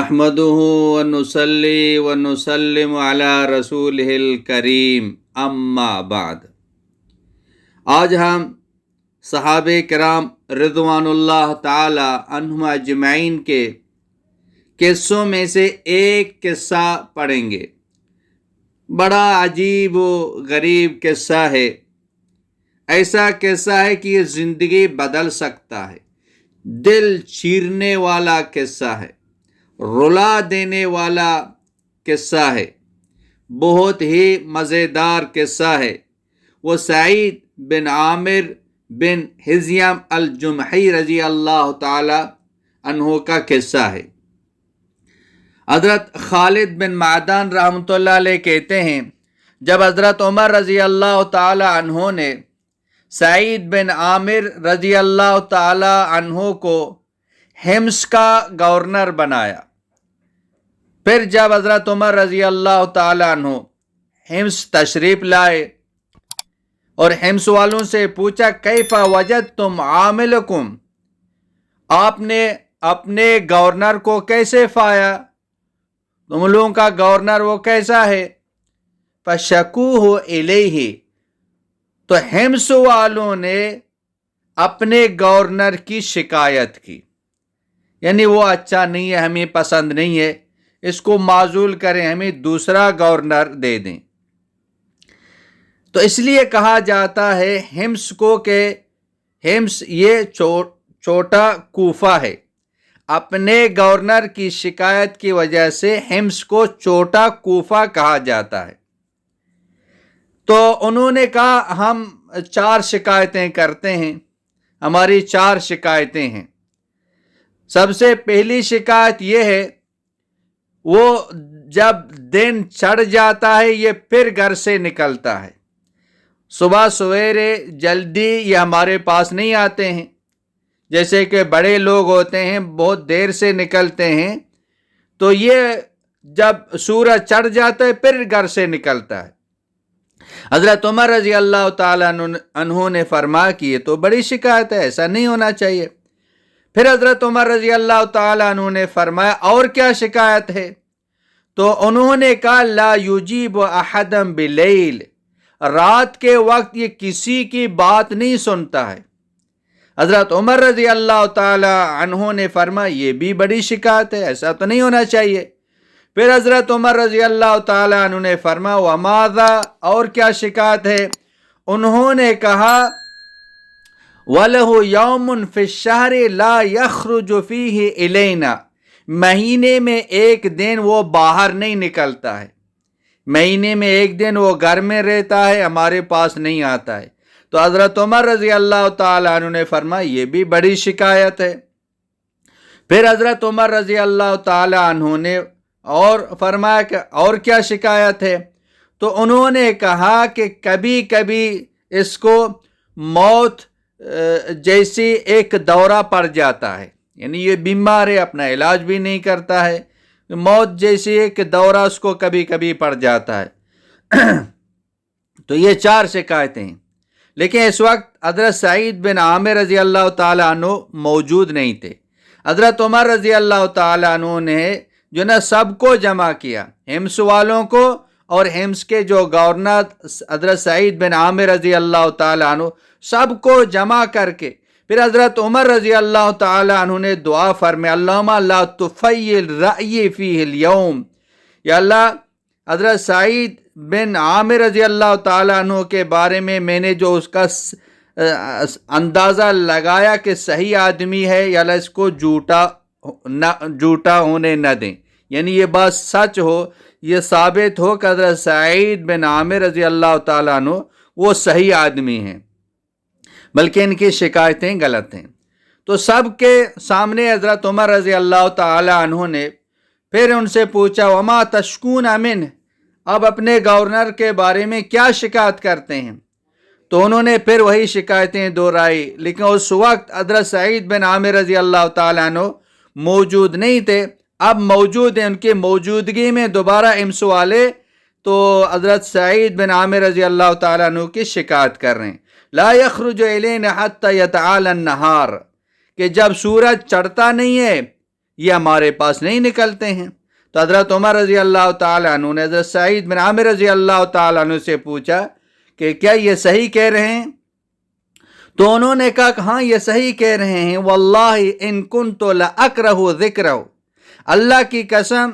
نحمده ونصلي ونسلم على رسوله الکریم اما بعد۔ آج ہم صحابہ کرام رضوان اللہ تعالی عنہم اجمعین کے قصوں میں سے ایک قصہ پڑھیں گے۔ بڑا عجیب و غریب قصہ ہے، ایسا قصہ ہے کہ یہ زندگی بدل سکتا ہے، دل چیرنے والا قصہ ہے، رلا دینے والا قصہ ہے، بہت ہی مزیدار قصہ ہے۔ وہ سعید بن عامر بن حزیم الجمحی رضی اللہ تعالی عنہ کا قصہ ہے۔ حضرت خالد بن معدان رحمۃ اللہ علیہ کہتے ہیں، جب حضرت عمر رضی اللہ تعالی عنہ نے سعید بن عامر رضی اللہ تعالی عنہ کو حمص کا گورنر بنایا، پھر جب حضرت عمر رضی اللہ تعالی عنہ حمص تشریف لائے اور حمص والوں سے پوچھا کیف وجدتم عاملکم، آپ نے اپنے گورنر کو کیسے پایا، تم لوگوں کا گورنر وہ کیسا ہے؟ فشکوہ الیہ، تو حمص والوں نے اپنے گورنر کی شکایت کی، یعنی وہ اچھا نہیں ہے، ہمیں پسند نہیں ہے، اس کو معزول کریں، ہمیں دوسرا گورنر دے دیں۔ تو اس لیے کہا جاتا ہے حمص کو کہ حمص یہ چھوٹا کوفہ ہے، اپنے گورنر کی شکایت کی وجہ سے حمص کو چھوٹا کوفہ کہا جاتا ہے۔ تو انہوں نے کہا ہم 4 شکایتیں کرتے ہیں، ہماری 4 شکایتیں ہیں۔ سب سے پہلی شکایت یہ ہے، وہ جب دن چڑھ جاتا ہے یہ پھر گھر سے نکلتا ہے، صبح سویرے جلدی یہ ہمارے پاس نہیں آتے ہیں، جیسے کہ بڑے لوگ ہوتے ہیں بہت دیر سے نکلتے ہیں، تو یہ جب سورج چڑھ جاتا ہے پھر گھر سے نکلتا ہے۔ حضرت عمر رضی اللہ تعالیٰ عنہ نے فرمایا کہ یہ تو بڑی شکایت ہے، ایسا نہیں ہونا چاہیے۔ پھر حضرت عمر رضی اللہ تعالیٰ عنہ نے فرمایا اور کیا شکایت ہے؟ تو انہوں نے کہا لا یجیب احدا بلیل، رات کے وقت یہ کسی کی بات نہیں سنتا ہے۔ حضرت عمر رضی اللہ تعالی عنہ نے فرمایا یہ بھی بڑی شکایت ہے، ایسا تو نہیں ہونا چاہیے۔ پھر حضرت عمر رضی اللہ تعالی عنہ نے فرمایا وماذا، اور کیا شکایت ہے؟ انہوں نے کہا وَلَهُ يَوْمٌ فِي الشَّهْرِ لَا يَخْرُجُ فِيهِ إِلَيْنَا، مہینے میں ایک دن وہ باہر نہیں نکلتا ہے، مہینے میں ایک دن وہ گھر میں رہتا ہے، ہمارے پاس نہیں آتا ہے۔ تو حضرت عمر رضی اللہ تعالی عنہ نے فرمایا یہ بھی بڑی شکایت ہے۔ پھر حضرت عمر رضی اللہ تعالی عنہ نے اور فرمایا کہ اور کیا شکایت ہے؟ تو انہوں نے کہا کہ کبھی کبھی اس کو موت جیسی ایک دورہ پڑ جاتا ہے، یعنی یہ بیمار ہے، اپنا علاج بھی نہیں کرتا ہے، موت جیسی ایک دورہ اس کو کبھی کبھی پڑ جاتا ہے۔ تو یہ 4 شکایتیں ہیں، لیکن اس وقت حضرت سعید بن عامر رضی اللہ تعالیٰ عنہ موجود نہیں تھے۔ حضرت عمر رضی اللہ تعالیٰ عنہ نے جو نا سب کو جمع کیا، حمص والوں کو اور حمص کے جو گورنر حضرت سعید بن عامر رضی اللہ تعالیٰ عنہ، سب کو جمع کر کے پھر حضرت عمر رضی اللہ تعالی عنہ نے دعا فرمائی اللہم لا تفیل رأیی فیہ اليوم، یا اللہ حضرت سعید بن عامر رضی اللہ تعالی عنہ کے بارے میں نے جو اس کا اندازہ لگایا کہ صحیح آدمی ہے، یا اللہ اس کو جھوٹا ہونے نہ دیں، یعنی یہ بات سچ ہو، یہ ثابت ہو کہ حضرت سعید بن عامر رضی اللہ تعالی عنہ وہ صحیح آدمی ہیں، بلکہ ان کی شکایتیں غلط ہیں۔ تو سب کے سامنے حضرت عمر رضی اللہ تعالی عنہ نے پھر ان سے پوچھا وما تشکون منہ، اب اپنے گورنر کے بارے میں کیا شکایت کرتے ہیں؟ تو انہوں نے پھر وہی شکایتیں دہرائی، لیکن اس وقت حضرت سعید بن عامر رضی اللہ تعالی عنہ موجود نہیں تھے، اب موجود ہیں، ان کی موجودگی میں دوبارہ حمص والے تو حضرت سعید بن عامر رضی اللہ تعالیٰ عنہ کی شکایت کر رہے ہیں لا یخرج الینا حتی یتعالی النہار، کہ جب سورج چڑھتا نہیں ہے یہ ہمارے پاس نہیں نکلتے ہیں۔ تو حضرت عمر رضی اللہ تعالیٰ عنہ نے حضرت سعید بن عامر رضی اللہ تعالیٰ عنہ سے پوچھا کہ کیا یہ صحیح کہہ رہے ہیں؟ تو انہوں نے کہا کہ ہاں یہ صحیح کہہ رہے ہیں، واللہ ان کنت لاکرہ ذکرہ، اللہ کی قسم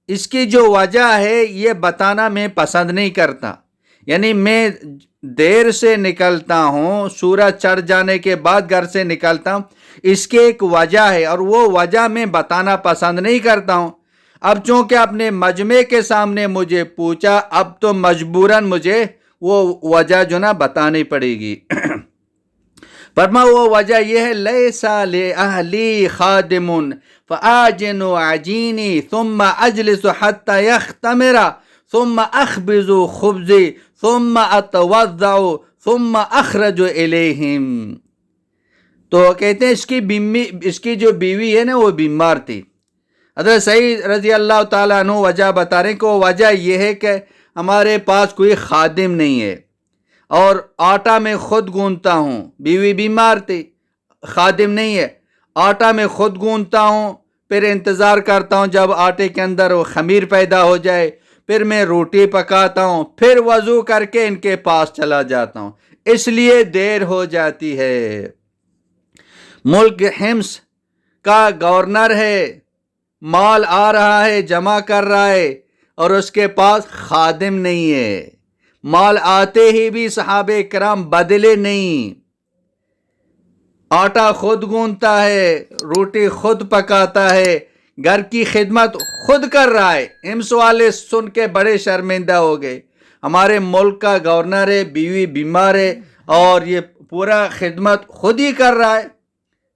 اس کی جو وجہ ہے یہ بتانا میں پسند نہیں کرتا، یعنی میں دیر سے نکلتا ہوں، سورج چڑھ جانے کے بعد گھر سے نکلتا ہوں، اس کی ایک وجہ ہے اور وہ وجہ میں بتانا پسند نہیں کرتا ہوں۔ اب چونکہ اپنے مجمع کے سامنے مجھے پوچھا، اب تو مجبوراً مجھے وہ وجہ جو نا بتانی پڑے گی۔ فرما وہ وجہ یہ ہے، لیسا لأہلی خادم فآجن عجینی ثم اجلس حتی یختمر ثم اخبز خبزی ثم اتوضع ثم اخرج الیہم۔ تو کہتے ہیں اس کی جو بیوی ہے نا وہ بیمار تھی۔ حضرت سعید رضی اللہ تعالیٰ عنہ وجہ بتا رہے ہیں کہ وہ وجہ یہ ہے کہ ہمارے پاس کوئی خادم نہیں ہے اور آٹا میں خود گوندتا ہوں، بیوی بیمار تھی، خادم نہیں ہے، آٹا میں خود گوندتا ہوں، پھر انتظار کرتا ہوں جب آٹے کے اندر وہ خمیر پیدا ہو جائے، پھر میں روٹی پکاتا ہوں، پھر وضو کر کے ان کے پاس چلا جاتا ہوں، اس لیے دیر ہو جاتی ہے۔ ملک حمص کا گورنر ہے، مال آ رہا ہے، جمع کر رہا ہے اور اس کے پاس خادم نہیں ہے، مال آتے ہی بھی صحابہ کرام بدلے نہیں، آٹا خود گوندتا ہے، روٹی خود پکاتا ہے، گھر کی خدمت خود کر رہا ہے۔ حمص والے سن کے بڑے شرمندہ ہو گئے، ہمارے ملک کا گورنر ہے، بیوی بیمار ہے اور یہ پورا خدمت خود ہی کر رہا ہے،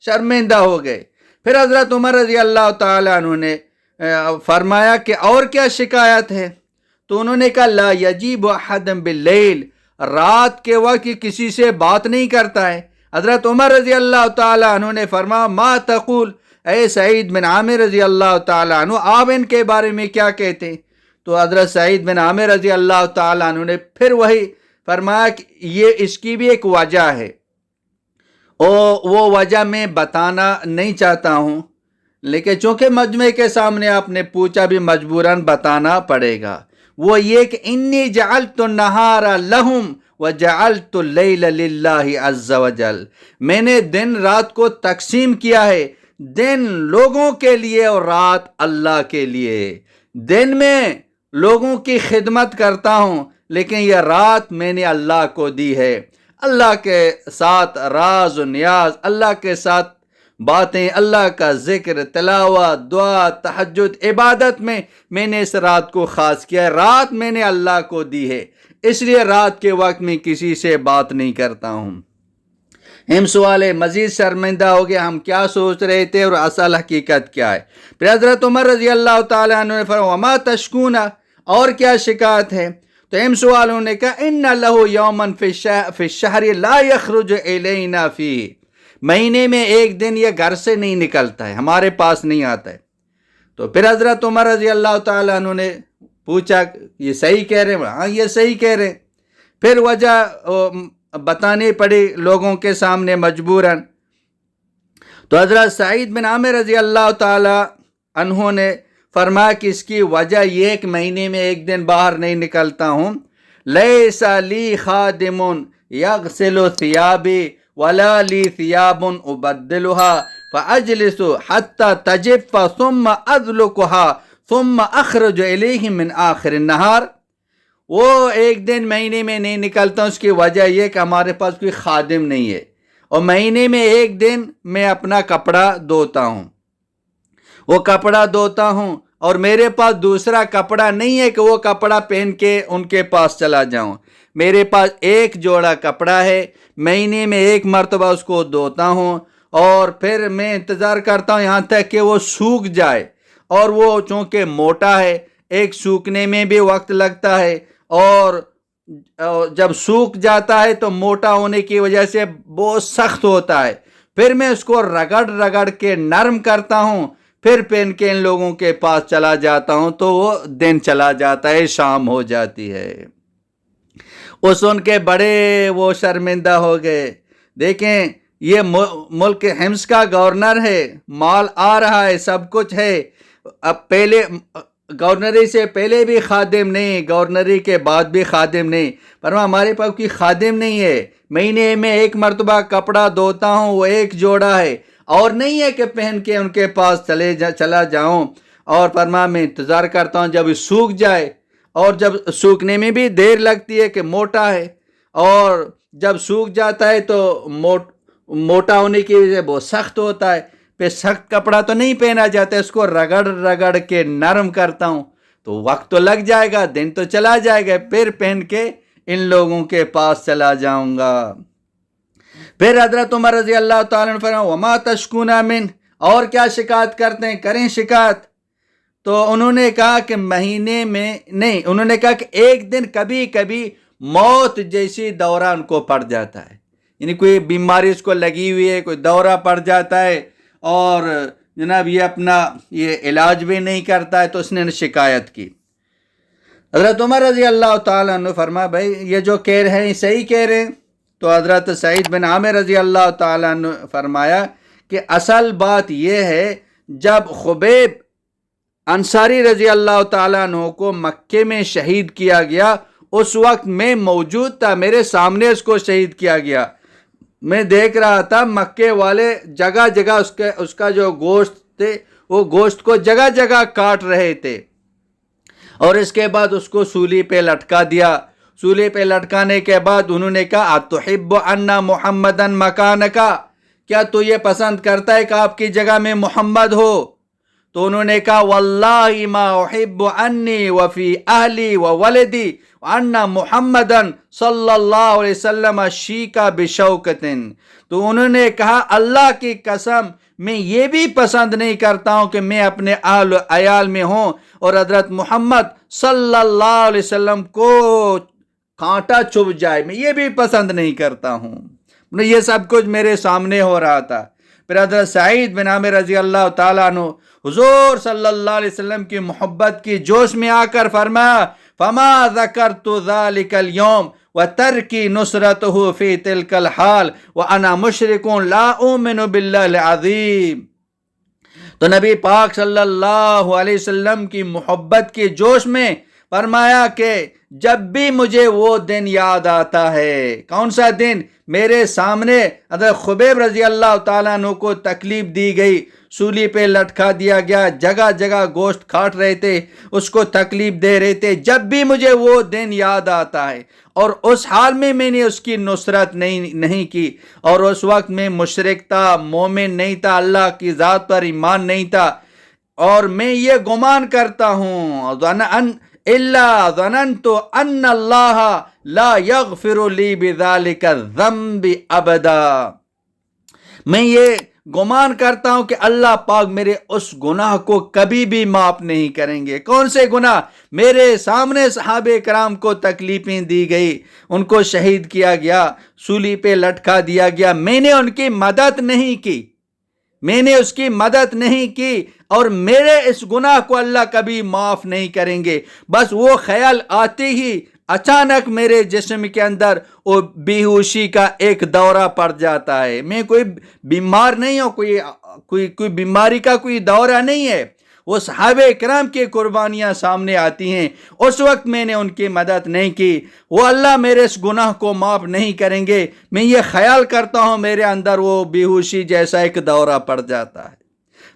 شرمندہ ہو گئے۔ پھر حضرت عمر رضی اللہ تعالیٰ عنہ نے فرمایا کہ اور کیا شکایت ہے؟ تو انہوں نے کہا لا یجیب احد باللیل، رات کے وقت کسی سے بات نہیں کرتا ہے۔ حضرت عمر رضی اللہ تعالیٰ عنہ نے فرمایا ما تقول، اے سعید بن عامر رضی اللہ تعالیٰ عنہ آپ ان کے بارے میں کیا کہتے ہیں؟ تو حضرت سعید بن عامر رضی اللہ تعالیٰ عنہ نے پھر وہی فرمایا کہ یہ اس کی بھی ایک وجہ ہے، وہ وجہ میں بتانا نہیں چاہتا ہوں، لیکن چونکہ مجمع کے سامنے آپ نے پوچھا بھی مجبوراً بتانا پڑے گا۔ وہ یہ کہ انی جعلت النہار لہم وجعلت اللیل للہ عز وجل، میں نے دن رات کو تقسیم کیا ہے، دن لوگوں کے لیے اور رات اللہ کے لیے۔ دن میں لوگوں کی خدمت کرتا ہوں لیکن یہ رات میں نے اللہ کو دی ہے، اللہ کے ساتھ راز و نیاز، اللہ کے ساتھ باتیں، اللہ کا ذکر، تلاوت، دعا، تہجد، عبادت میں نے اس رات کو خاص کیا ہے، رات میں نے اللہ کو دی ہے، اس لیے رات کے وقت میں کسی سے بات نہیں کرتا ہوں۔ حمص والے مزید شرمندہ ہو گئے، ہم کیا سوچ رہے تھے اور اصل حقیقت کیا ہے۔ پھر حضرت عمر رضی اللہ تعالیٰ عنہ نے فرمایا وما تشکون، اور کیا شکایت ہے؟ تو حمص والوں نے کہا ان لہ یوما فی الشہر لا یخرج الینا فیہ، مہینے میں ایک دن یہ گھر سے نہیں نکلتا ہے، ہمارے پاس نہیں آتا ہے۔ تو پھر حضرت عمر رضی اللہ تعالیٰ عنہ نے پوچھا یہ صحیح کہہ رہے ہیں؟ ہاں یہ صحیح کہہ رہے ہیں۔ پھر وجہ بتانی پڑی لوگوں کے سامنے مجبوراً۔ تو حضرت سعید بن عامر رضی اللہ تعالیٰ عنہ نے فرمایا کہ اس کی وجہ یہ کہ مہینے میں ایک دن باہر نہیں نکلتا ہوں، لیس لی خادم یغسل ثیابی ولا لی ثیاب ابدلها فاجلس حتی تجف ثم اذلقها ثم اخرج الیہ من آخر النہار۔ وہ ایک دن مہینے میں نہیں نکلتا، اس کی وجہ یہ کہ ہمارے پاس کوئی خادم نہیں ہے، اور مہینے میں ایک دن میں اپنا کپڑا دھوتا ہوں، وہ کپڑا دھوتا ہوں اور میرے پاس دوسرا کپڑا نہیں ہے کہ وہ کپڑا پہن کے ان کے پاس چلا جاؤں، میرے پاس ایک جوڑا کپڑا ہے، مہینے میں ایک مرتبہ اس کو دھوتا ہوں اور پھر میں انتظار کرتا ہوں یہاں تک کہ وہ سوکھ جائے، اور وہ چونکہ موٹا ہے ایک سوکھنے میں بھی وقت لگتا ہے، اور جب سوکھ جاتا ہے تو موٹا ہونے کی وجہ سے بہت سخت ہوتا ہے، پھر میں اس کو رگڑ کے نرم کرتا ہوں، پھر پہن کے ان لوگوں کے پاس چلا جاتا ہوں، تو وہ دن چلا جاتا ہے، شام ہو جاتی ہے۔ وہ سن کے بڑے وہ شرمندہ ہو گئے۔ دیکھیں یہ ملک حمص کا گورنر ہے، مال آ رہا ہے، سب کچھ ہے، اب پہلے گورنری سے پہلے بھی خادم نہیں، گورنری کے بعد بھی خادم نہیں، پر ہمارے پاس کوئی خادم نہیں ہے، مہینے میں ایک مرتبہ کپڑا دھوتا ہوں، وہ ایک جوڑا ہے، اور نہیں ہے کہ پہن کے ان کے پاس چلا جاؤں، اور فرما میں انتظار کرتا ہوں جب سوکھ جائے، اور جب سوکھنے میں بھی دیر لگتی ہے کہ موٹا ہے، اور جب سوکھ جاتا ہے تو موٹا ہونے کی وجہ سے بہت سخت ہوتا ہے، پہ سخت کپڑا تو نہیں پہنا جاتا، اس کو رگڑ رگڑ کے نرم کرتا ہوں، تو وقت تو لگ جائے گا، دن تو چلا جائے گا، پھر پہن کے ان لوگوں کے پاس چلا جاؤں گا۔ پھر حضرت عمر رضی اللہ تعالیٰ عنہ فرمایا وما تشکون من، اور کیا شکایت کرتے ہیں، کریں شکایت۔ تو انہوں نے کہا کہ مہینے میں نہیں، انہوں نے کہا کہ ایک دن کبھی کبھی موت جیسی دورہ ان کو پڑ جاتا ہے، یعنی کوئی بیماری اس کو لگی ہوئی ہے، کوئی دورہ پڑ جاتا ہے، اور جناب یہ اپنا یہ علاج بھی نہیں کرتا ہے، تو اس نے شکایت کی۔ حضرت عمر رضی اللہ تعالیٰ عنہ فرمایا بھائی یہ جو کہہ رہے ہیں صحیح کہہ رہے ہیں، تو حضرت سعید بن عامر رضی اللہ تعالیٰ عنہ فرمایا کہ اصل بات یہ ہے جب خبیب انصاری رضی اللہ تعالیٰ عنہ کو مکے میں شہید کیا گیا، اس وقت میں موجود تھا، میرے سامنے اس کو شہید کیا گیا، میں دیکھ رہا تھا مکے والے جگہ جگہ اس کا جو گوشت تھے وہ گوشت کو جگہ جگہ کاٹ رہے تھے، اور اس کے بعد اس کو سولی پہ لٹکا دیا۔ سولی پہ لٹکانے کے بعد انہوں نے کہا اتحب ان محمدن مکانکا، کیا تو یہ پسند کرتا ہے کہ آپ کی جگہ میں محمد ہو؟ تو انہوں نے کہا واللہ ما احب انی وفی اہلی وولدی ان محمدن صلی اللہ علیہ وسلم شیکا بشوکتن، تو انہوں نے کہا اللہ کی قسم میں یہ بھی پسند نہیں کرتا ہوں کہ میں اپنے اہل و عیال میں ہوں اور حضرت محمد صلی اللہ علیہ وسلم کو کانٹا چبھ جائے، میں یہ بھی پسند نہیں کرتا ہوں۔ یہ سب کچھ میرے سامنے ہو رہا تھا۔ پھر حضرت سعید بن عامر رضی اللہ تعالیٰ عنہ حضور صلی اللہ علیہ وسلم کی محبت کی جوش میں آ کر فرمایا فما ذکرت ذلک اليوم وترکی نصرته فی تلک الحال وانا مشرک لا اؤمن باللہ العظیم۔ تو نبی پاک صلی اللہ علیہ وسلم کی محبت کی جوش میں فرمایا کہ جب بھی مجھے وہ دن یاد آتا ہے، کون سا دن؟ میرے سامنے حضرت خبیب رضی اللہ تعالیٰ عنہ کو تکلیف دی گئی، سولی پہ لٹکا دیا گیا، جگہ جگہ گوشت کاٹ رہے تھے، اس کو تکلیف دے رہے تھے، جب بھی مجھے وہ دن یاد آتا ہے، اور اس حال میں میں نے اس کی نصرت نہیں کی، اور اس وقت میں مشرک تھا، مومن نہیں تھا، اللہ کی ذات پر ایمان نہیں تھا، اور میں یہ گمان کرتا ہوں الا ظننت ان اللہ لا یغفر لی بذلک الذنب ابدا، میں یہ گمان کرتا ہوں کہ اللہ پاک میرے اس گناہ کو کبھی بھی معاف نہیں کریں گے۔ کون سے گناہ؟ میرے سامنے صحابہ کرام کو تکلیفیں دی گئی، ان کو شہید کیا گیا، سولی پہ لٹکا دیا گیا، میں نے ان کی مدد نہیں کی، میں نے اس کی مدد نہیں کی، اور میرے اس گناہ کو اللہ کبھی معاف نہیں کریں گے۔ بس وہ خیال آتے ہی اچانک میرے جسم کے اندر وہ بے ہوشی کا ایک دورہ پڑ جاتا ہے، میں کوئی بیمار نہیں ہوں، کوئی بیماری کا کوئی دورہ نہیں ہے، وہ صحابہ کرام کی قربانیاں سامنے آتی ہیں، اس وقت میں نے ان کی مدد نہیں کی، وہ اللہ میرے اس گناہ کو معاف نہیں کریں گے، میں یہ خیال کرتا ہوں میرے اندر وہ بے ہوشی جیسا ایک دورہ پڑ جاتا ہے۔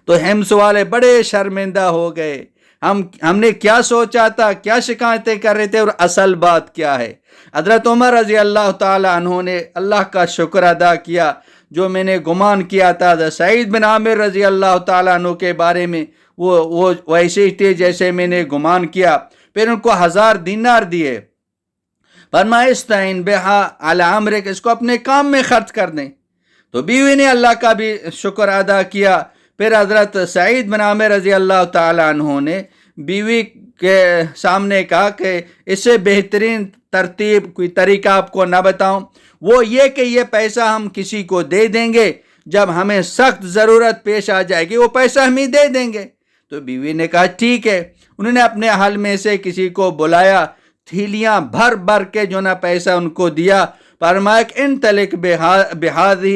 تو حمص والے بڑے شرمندہ ہو گئے، ہم نے کیا سوچا تھا، کیا شکایتیں کر رہے تھے، اور اصل بات کیا ہے۔ حضرت عمر رضی اللہ تعالیٰ عنہ نے اللہ کا شکر ادا کیا، جو میں نے گمان کیا تھا حضرت سعید بن عامر رضی اللہ تعالیٰ عنہ کے بارے میں وہ ویسے ہی تھے جیسے میں نے گمان کیا۔ پھر ان کو 1000 دینار دیے، فرمایا استعین بہا علی امرک، اس کو اپنے کام میں خرچ کر دیں۔ تو بیوی نے اللہ کا بھی شکر ادا کیا۔ پھر حضرت سعید بن عامر رضی اللہ تعالیٰ عنہ نے بیوی کے سامنے کہا کہ اس سے بہترین ترتیب کوئی طریقہ آپ کو نہ بتاؤں، وہ یہ کہ یہ پیسہ ہم کسی کو دے دیں گے، جب ہمیں سخت ضرورت پیش آ جائے گی وہ پیسہ ہم ہی دے دیں گے۔ تو بیوی نے کہا ٹھیک ہے، انہوں نے اپنے اہل میں سے کسی کو بلایا، تھیلیاں بھر بھر کے جو نا پیسہ ان کو دیا، فرمایا کہ انطلق بہذہ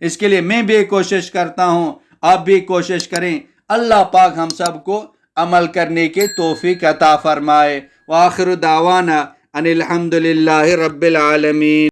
اس کے لیے میں بھی کوشش کرتا ہوں، آپ بھی کوشش کریں، اللہ پاک ہم سب کو عمل کرنے کے توفیق عطا فرمائے۔ وآخر دعوانا ان الحمد للہ رب العالمین۔